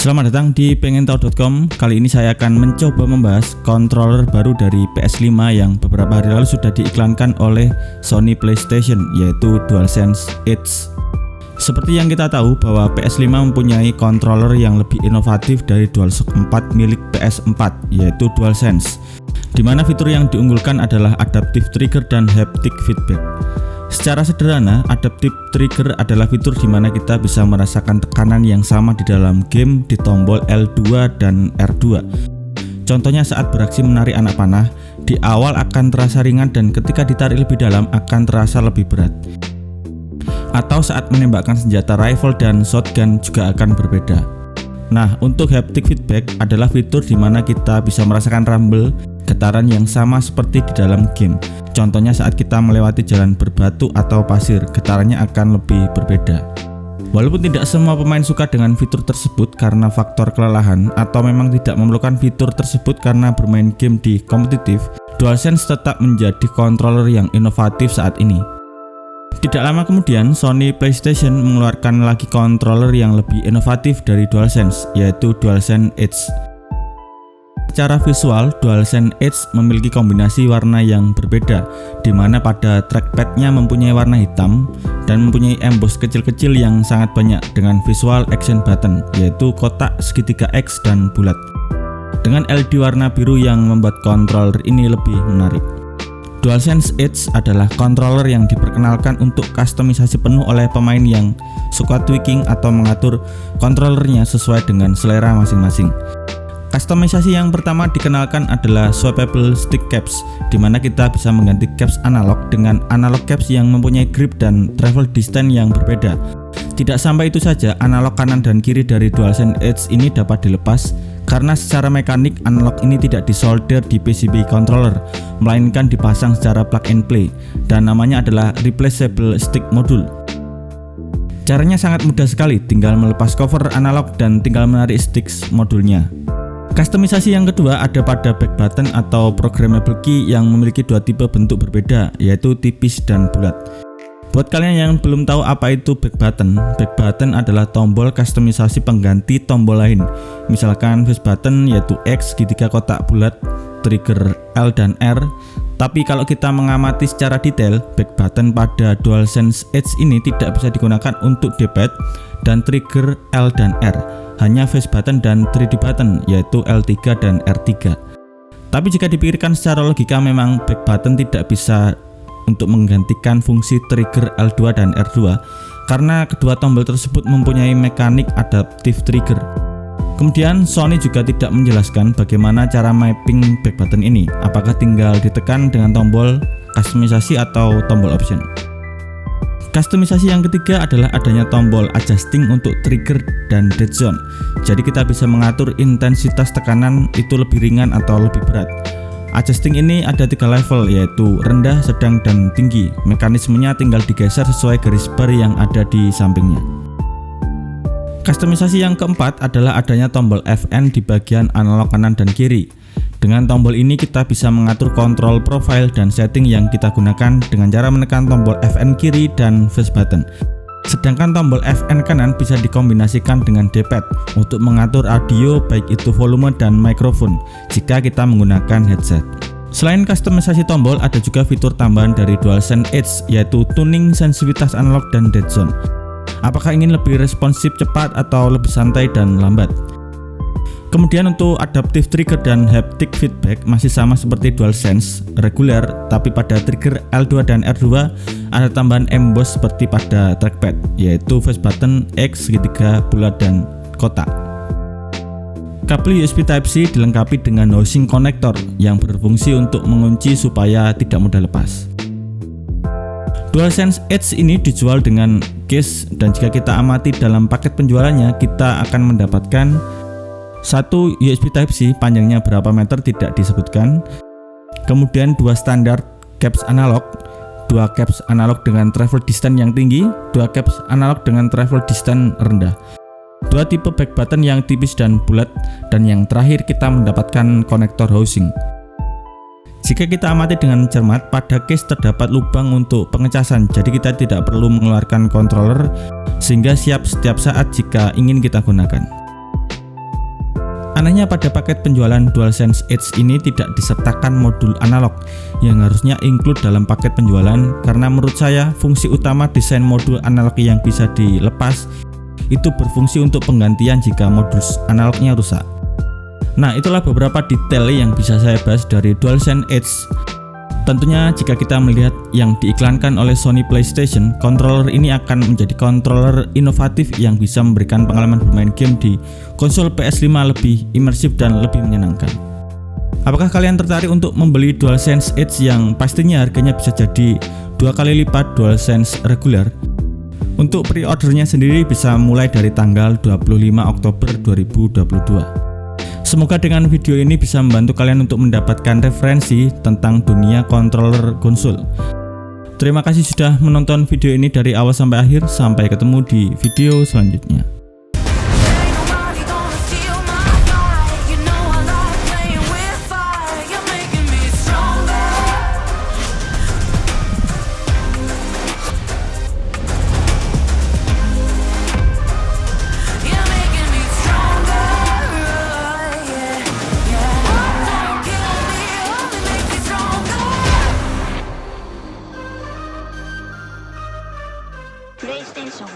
Selamat datang di pengentahu.com. Kali ini saya akan mencoba membahas controller baru dari PS5 yang beberapa hari lalu sudah diiklankan oleh Sony PlayStation, yaitu DualSense Edge. Seperti yang kita tahu bahwa PS5 mempunyai controller yang lebih inovatif dari DualShock 4 milik PS4, yaitu DualSense, di mana fitur yang diunggulkan adalah adaptive trigger dan haptic feedback. Secara sederhana, adaptive trigger adalah fitur di mana kita bisa merasakan tekanan yang sama di dalam game di tombol L2 dan R2. Contohnya saat beraksi menarik anak panah, di awal akan terasa ringan dan ketika ditarik lebih dalam akan terasa lebih berat. Atau saat menembakkan senjata rifle dan shotgun juga akan berbeda. Nah, untuk haptic feedback adalah fitur di mana kita bisa merasakan rumble, getaran yang sama seperti di dalam game. Contohnya saat kita melewati jalan berbatu atau pasir, getarannya akan lebih berbeda. Walaupun tidak semua pemain suka dengan fitur tersebut karena faktor kelelahan atau memang tidak memerlukan fitur tersebut karena bermain game di kompetitif, DualSense tetap menjadi controller yang inovatif saat ini. Tidak lama kemudian, Sony PlayStation mengeluarkan lagi controller yang lebih inovatif dari DualSense, yaitu DualSense Edge. Secara visual, DualSense Edge memiliki kombinasi warna yang berbeda, di mana pada trackpad-nya mempunyai warna hitam dan mempunyai emboss kecil-kecil yang sangat banyak dengan visual action button, yaitu kotak, segitiga X, dan bulat. Dengan LED warna biru yang membuat controller ini lebih menarik. DualSense Edge adalah controller yang diperkenalkan untuk kustomisasi penuh oleh pemain yang suka tweaking atau mengatur kontrolernya sesuai dengan selera masing-masing. Kustomisasi yang pertama dikenalkan adalah swappable stick caps, di mana kita bisa mengganti caps analog dengan analog caps yang mempunyai grip dan travel distance yang berbeda. Tidak sampai itu saja, analog kanan dan kiri dari DualSense Edge ini dapat dilepas karena secara mekanik analog ini tidak disolder di PCB controller, melainkan dipasang secara plug and play, dan namanya adalah replaceable stick module. Caranya sangat mudah sekali, tinggal melepas cover analog dan tinggal menarik sticks modulnya. Kustomisasi yang kedua ada pada back button atau programmable key yang memiliki dua tipe bentuk berbeda, yaitu tipis dan bulat. Buat kalian yang belum tahu apa itu back button adalah tombol kustomisasi pengganti tombol lain. Misalkan face button yaitu X, segitiga kotak bulat, trigger L dan R. Tapi kalau kita mengamati secara detail, back button pada DualSense Edge ini tidak bisa digunakan untuk D-pad dan trigger L dan R. Hanya face button dan 3D button yaitu L3 dan R3. Tapi jika dipikirkan secara logika, memang back button tidak bisa untuk menggantikan fungsi trigger L2 dan R2 karena kedua tombol tersebut mempunyai mekanik adaptive trigger. Kemudian Sony juga tidak menjelaskan bagaimana cara mapping back button ini, apakah tinggal ditekan dengan tombol kustomisasi atau tombol option. Kustomisasi yang ketiga adalah adanya tombol adjusting untuk trigger dan dead zone. Jadi kita bisa mengatur intensitas tekanan itu lebih ringan atau lebih berat. Adjusting ini ada 3 level, yaitu rendah, sedang, dan tinggi. Mekanismenya tinggal digeser sesuai garis bar yang ada di sampingnya. Kustomisasi yang keempat adalah adanya tombol FN di bagian analog kanan dan kiri. Dengan tombol ini kita bisa mengatur kontrol profile dan setting yang kita gunakan dengan cara menekan tombol FN kiri dan face button. Sedangkan tombol FN kanan bisa dikombinasikan dengan D-pad untuk mengatur audio baik itu volume dan mikrofon jika kita menggunakan headset. Selain kustomisasi tombol, ada juga fitur tambahan dari DualSense Edge, yaitu tuning sensitivitas analog dan dead zone. Apakah ingin lebih responsif cepat atau lebih santai dan lambat? Kemudian untuk adaptive trigger dan haptic feedback masih sama seperti DualSense reguler, tapi pada trigger L2 dan R2 ada tambahan emboss seperti pada trackpad, yaitu face button X, segitiga, bulat, dan kotak. Kabel USB Type-C dilengkapi dengan housing connector yang berfungsi untuk mengunci supaya tidak mudah lepas. DualSense Edge ini dijual dengan case, dan jika kita amati dalam paket penjualannya, kita akan mendapatkan satu USB Type-C, panjangnya berapa meter tidak disebutkan. Kemudian 2 standar caps analog, 2 caps analog dengan travel distance yang tinggi, 2 caps analog dengan travel distance rendah, 2 tipe back button yang tipis dan bulat, dan yang terakhir kita mendapatkan konektor housing. Jika kita amati dengan cermat, pada case terdapat lubang untuk pengecasan, jadi kita tidak perlu mengeluarkan controller sehingga siap setiap saat jika ingin kita gunakan. Anehnya pada paket penjualan DualSense Edge ini tidak disertakan modul analog yang harusnya include dalam paket penjualan, karena menurut saya fungsi utama desain modul analog yang bisa dilepas itu berfungsi untuk penggantian jika modul analognya rusak. Nah, itulah beberapa detail yang bisa saya bahas dari DualSense Edge. Tentunya jika kita melihat yang diiklankan oleh Sony PlayStation, controller ini akan menjadi controller inovatif yang bisa memberikan pengalaman bermain game di konsol PS5 lebih imersif dan lebih menyenangkan. Apakah kalian tertarik untuk membeli DualSense Edge yang pastinya harganya bisa jadi 2 kali lipat DualSense reguler? Untuk pre-ordernya sendiri bisa mulai dari tanggal 25 Oktober 2022. Semoga dengan video ini bisa membantu kalian untuk mendapatkan referensi tentang dunia controller konsol. Terima kasih sudah menonton video ini dari awal sampai akhir. Sampai ketemu di video selanjutnya. PlayStation